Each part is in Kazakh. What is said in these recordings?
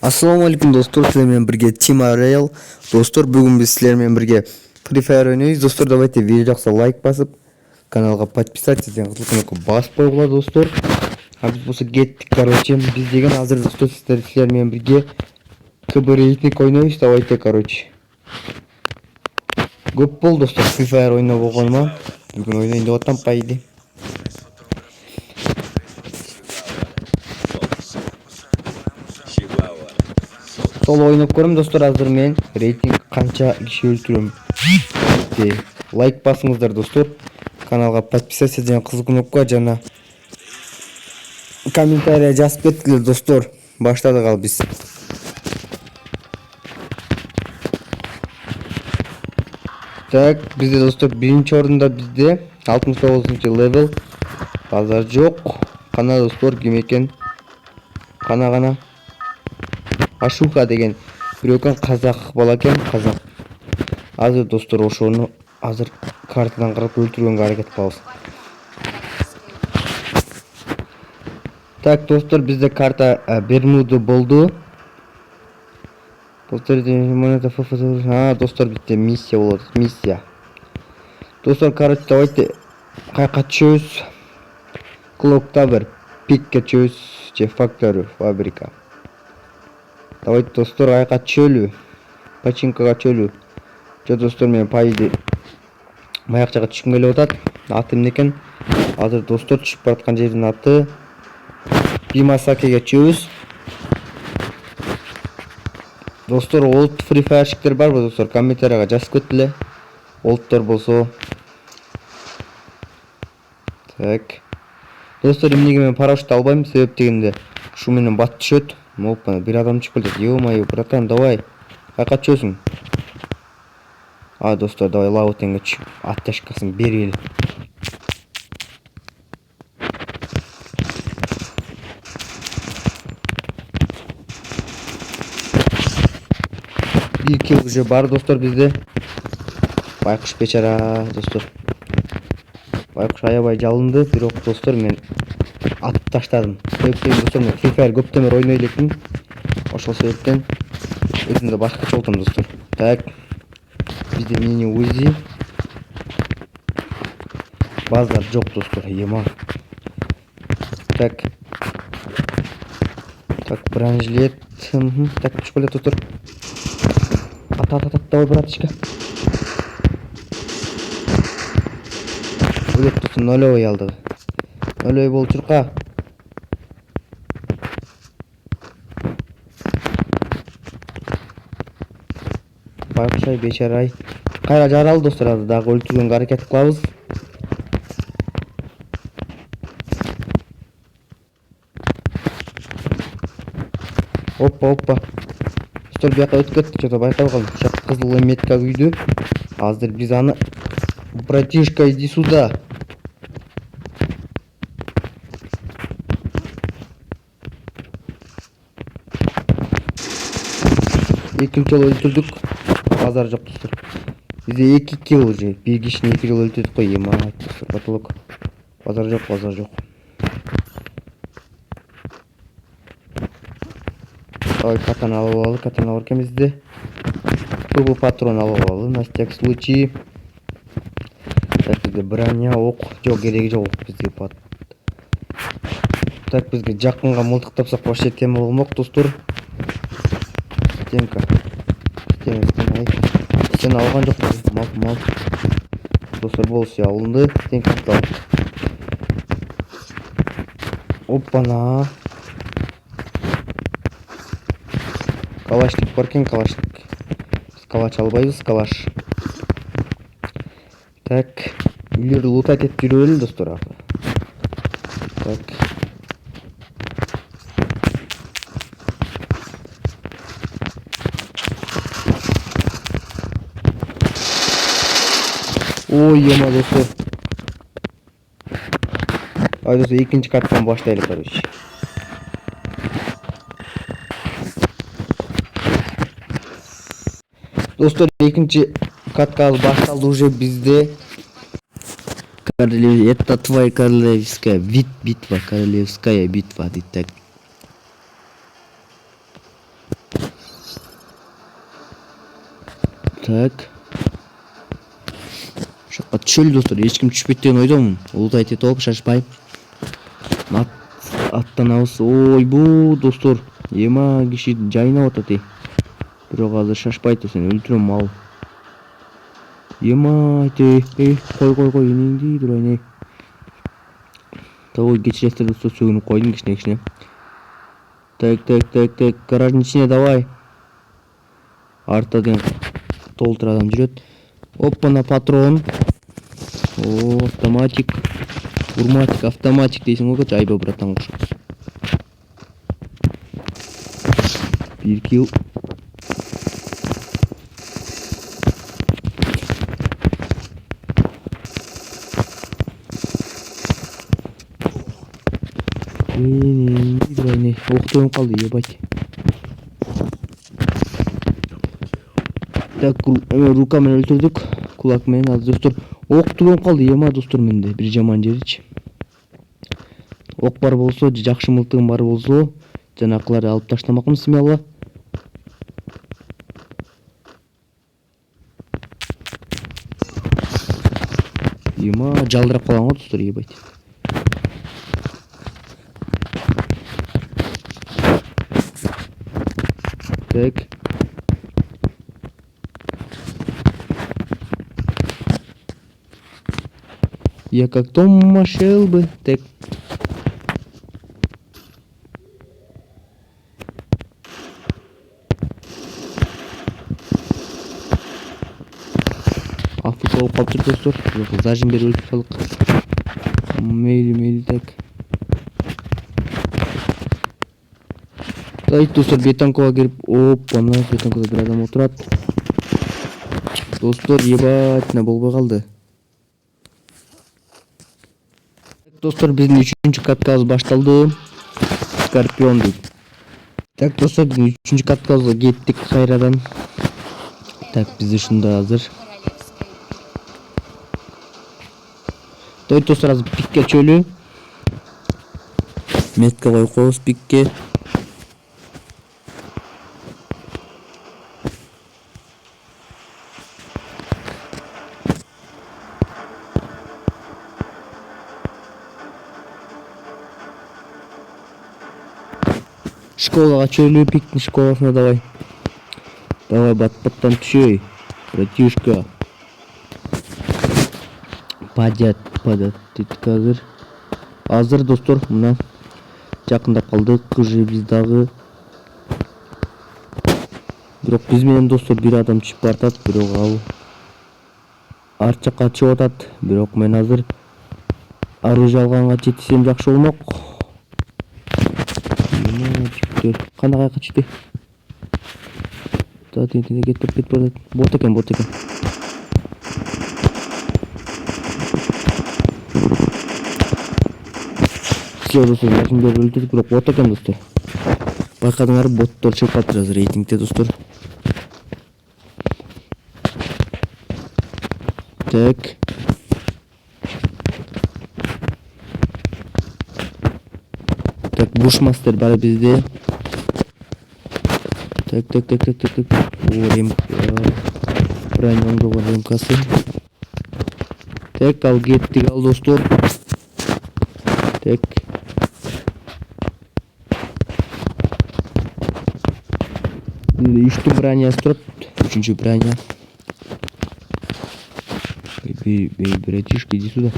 Assalomu alaykum do'stlar, sizlar bilan birga Team Royal. Do'stlar, bugun biz sizlar bilan birga Free Fire o'ynaymiz. Do'stlar, давайте video yoqsa like bosib, kanalga подписаться degan knappani bosib qo'yinglar do'stlar. Ha biz bo'lsa ketdik, короче. Biz degan hozir do'stlar sizlar bilan birga KB Rating o'ynaymiz, давайте, короче. Ko'p bo'ldi do'stlar, Free Fire o'ynab bo'lganman. Bugun o'ynayman deb o'tam paydi. Solo oynab ko'rim do'stlar, hozir men reyting qancha kishi o'ltirim. Like bosingizlar do'stlar. Kanalga подписаться degan qizil knopka jana kommentariya yozib ketdilar do'stlar. Boshladik al biz. Tak, bizde do'stlar birinchi o'rinda bizde 69-level. Bazar yo'q. Qana do'stlar, kim ekan? Qana. Ашуха деген бирөкөн казак бала экен, казак. Азыр достор ошону азыр картадан карап өлтүргөнгө аракет кылабыз. Так, достор, бизде карта Бермуда болду. Достор, бизде миссия болот, миссия. Достор, короче, давайте кайка түшөбүз. Клокта бир пикке түшөбүз, же фактория, фабрика. Давайте достор айка түшөлү. Починкага түшөлү. Жо достор, мен пайды маякчага түшкүм келип атат. Аты эмне экен? Азыр достор түшүп бараткан жердин аты Бимасакеге түшөбүз. Достор, олд Free Fire'шиктер барбы достор? Комментарияга жазып кеткиле. Олдтор болсо. Так. Достор, эмнеге мен парашют албайм? Себеп дегенде ушу менен бат түшөт. Опа, bir adam çıkıldı. Ё-моё, братан, давай. Кайка түшөсүң? Достор, давай лаутенге түшүп, атташкасын берели. Bir kill уже бар достор бизде. Байкуш бечара достор. Байкуш аябай жалынды, бирок достор мен атып таштадым. Себептен достор, мен Free Fire көптөн бери ойной элекмин. Ошол себептен өзүмдө башкача болдум достор. Так. Бизде мини узи. Базар жок достор, ема. Так. Так, бронежилет. Так, чукуле достор. Ата, давай, братишка. Өлөт достор, нолевой алдыгы. Нолевой болуп чурка. Байкушай бечарай. Кайра жаралды достор, азыр дагы өлтүргөнгө аракет кылабыз. Опа. Достор, бияка өтүп кетти, что-то байкап калдым. Ушак кызыл метка күйдү. Азыр биз аны братишка, иди сюда. Экинчи жолу өлтүрдүк. Базар жок достор. Бизде 2 килл уже. Bir кишини 2 жолу өлтүрдүк кой, ема. Потолок. Базар жок. Ой, катана алалы, катана бар экен бизде. Турбо патрон алалы, на всякий случай. Так, бизде броня, ок, жок, кереги жок бизге пат. Так, бизге жакынга мылтык тапсак вообще тема болмок достор. Стенка. Сен алган жок, мал. Достор, болсо алынды, стенка алып. Опана. Калашник бар экен, калашник. Биз калач албайбыз, калаш. Так, үйлөрдү лутать этип жүрөлү достор. Так. Ой, ема достор. Достор, экинчи каттан баштайлы, короче. Достор, экинчи катка башталды уже бизде. Это твоя королевская битва, королевская битва, так. Так. Шаққа чөл достар, ешкім түшпейді деген ойдамын. Улдай тетіп шашпай. Аттанабыз. Ойбу достар, ема киши жайнап атат. Бирок азыр шашпайт, сен өлтүрөм мал. Ема кой энеңди турайын. Ой, кечиресиздер достор, сөгүнүп койдум кичине. Так, гараждын ичине давай. Артта деген толтур адам жүрөт. Оппана патрон. О, автоматик. Урматик, автоматик дейсиң го, айба братан куш. 1 килл. Октоюм калды, ебать. Так, рука менен өлтүрдүк. Кулак менен азыр достор. Октоюм калды, ема достор менде. Бир жаман жеричи. Ок бар болсо, жакшы мылтыгым бар болсо, жанакыларды алып таштамакмын, смело. Ема жалдырап калган го достор, ебать. Так. Я как Тома Шелби. Так. Афык болуп калыптыр достор. Зажим берип өлтүрүп калдык. Мейли так. Так достор, бетанкова кирип, оппана, бетанкова бир адам отурат. Достор, ебать, не болбой калды. Достор, биздин 3-чү каткабыз башталды. Скорпион дейт. Так достор, биздин 3-чү каткабызга кеттик кайрадан. Так, биз ушунда азыр. Так достор, азыр пикке чөлү. Метка коюп коебуз пикке. Школага чөлүү, пиктин школасына давай. Давай бат-баттан түшөй, братишка. Падят дейт азыр. Азыр достор, мына жакындап калдык, кыжы биз дагы. Бирок биз менен достор бир адам чыгып бартат, бирок ал арт жакка чыгып атат. Бирок мен азыр оружие алганга жетишсем жакшы болмок. Кандай кайка чыкты? Тентене кетип барат. Бот экен. Все достор, жакын берип өлтүрдүк, бирок бот экен достор. Байкадыңар, боттор чыгып калыптыр азыр рейтингде достор. Так. Так, бушмастер бар бизде. Так. О, ремка. Правильно оңдогон ремкасы. Так, ал кеттик ал достор. Так. Үчтүн браниясы турат. 3-чү броня. Братишка, иди сюда.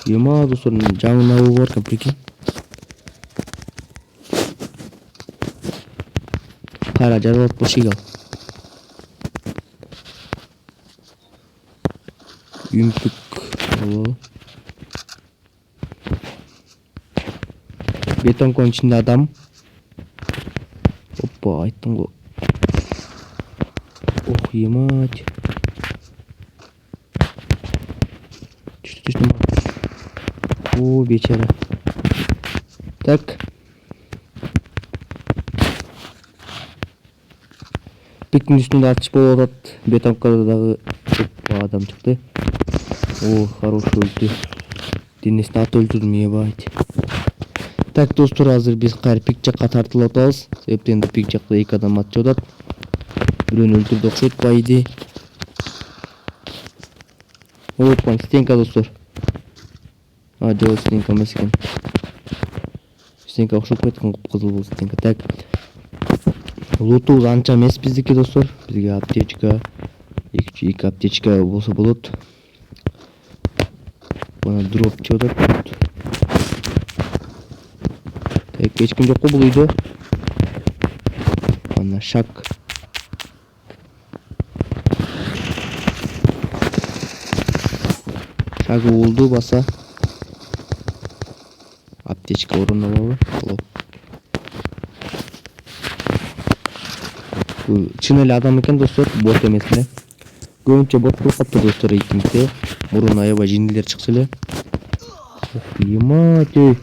Ема достор, жаңына бар екен, прикинь. Қара жаралап бошиг ал. Юмтук. Бетонконун ичинде адам. Опа, айттым го. Ох, емать. Түштү. О, бечара. Так. Пиктин үстүндө атыш болуп атат. Бетонкада дагы адам чыкты. О, хороший өлтү. Денесин аты өлтүрдүм, ебать. Так достор, азыр биз кайра пик жакка тартылып атабыз. Себептен энди пик жакта 2 адам атып атат. Бирөөнү өлтүрдү окшойт байди. Опа, стенка достор. Жок, стенка эмес экен. Стенка окшоп кеткен, кызыл бул стенка. Так. Лутубуз анча эмес биздики достор. Бизге аптечка, 2 аптечка болсо болот. Бана дроп чыгып атат. Так, эч ким жокпу бул үйдө? Ана шак. Шак болду баса. Аптечка орун алабы? Алып. Бул чын эле адам экен достор, бот эмес эле. Көбүнчө бот болуп калыптыр достор рейтингде. Мурун аябай жиндилер чыкса эле. Емате.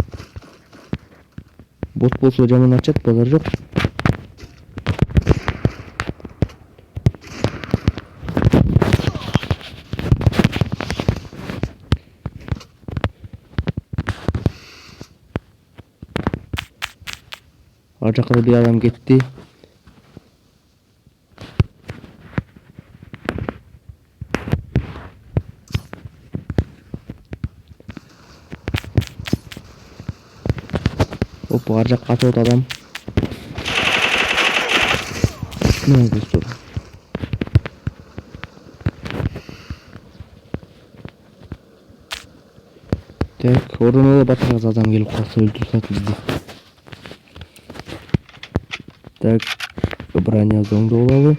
Бот болсо жаман ачат, базар жок. Ар жакка бир адам кетти. Опа, ар жакка атып адам. Мына достор. Так, ордуна батырган адам келип калса өлтүрсөт бизди. Так, броня зоңдо болобу.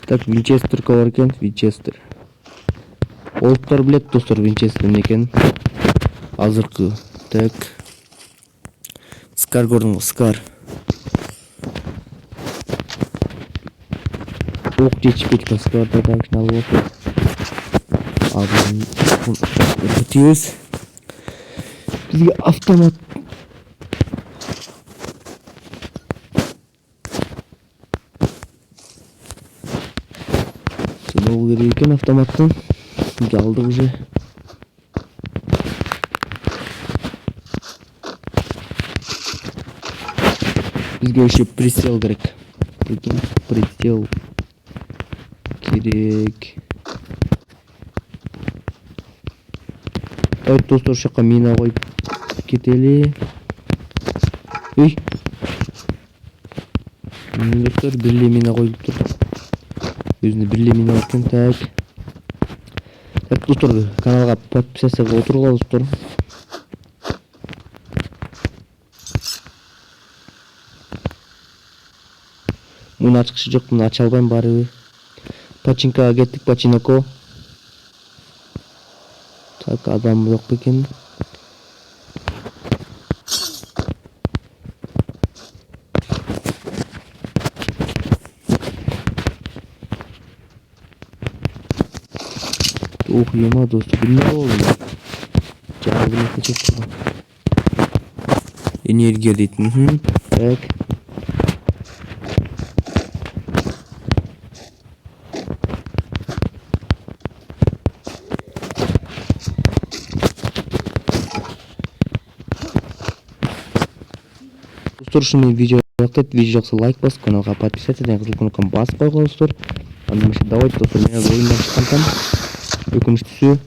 Так, Винчестерка бар экен, Винчестер. Олуптар билет достор Винчестер эмне экенин. Азыркы. Так. Скар көрдүңбү, Скар. Ок жетишип кеткен Скарда дагы алып отур. Азыр өтөбүз. Бизге автомат Сыноо керек экен автоматтан. Бизге алдык уже. Бизге еще прицел керек. Прицел керек. Ой, достор, шака мина коюп кетели. Ой. Достор, бирли мина коюлуптур. Өзүнө бирли мина бар экен. Так. Так, достор, каналга подписаться кылып отуруңуздар, достор. Муну ачкычы жок, муну ача албайм баарыбы. Починкага кеттик, починоко. Так, адам жок экен. Ох, ема достор, эмне болду? Жагы менен чечип. Энергия дейт. Так. Достор, ушуну видео жактайт, видео жакса лайк басып, каналга подписаться жана кызыл кнопканы басып койгула достор. Анда давайте достор, мен ойундан чыккан өкүнүчтүүсү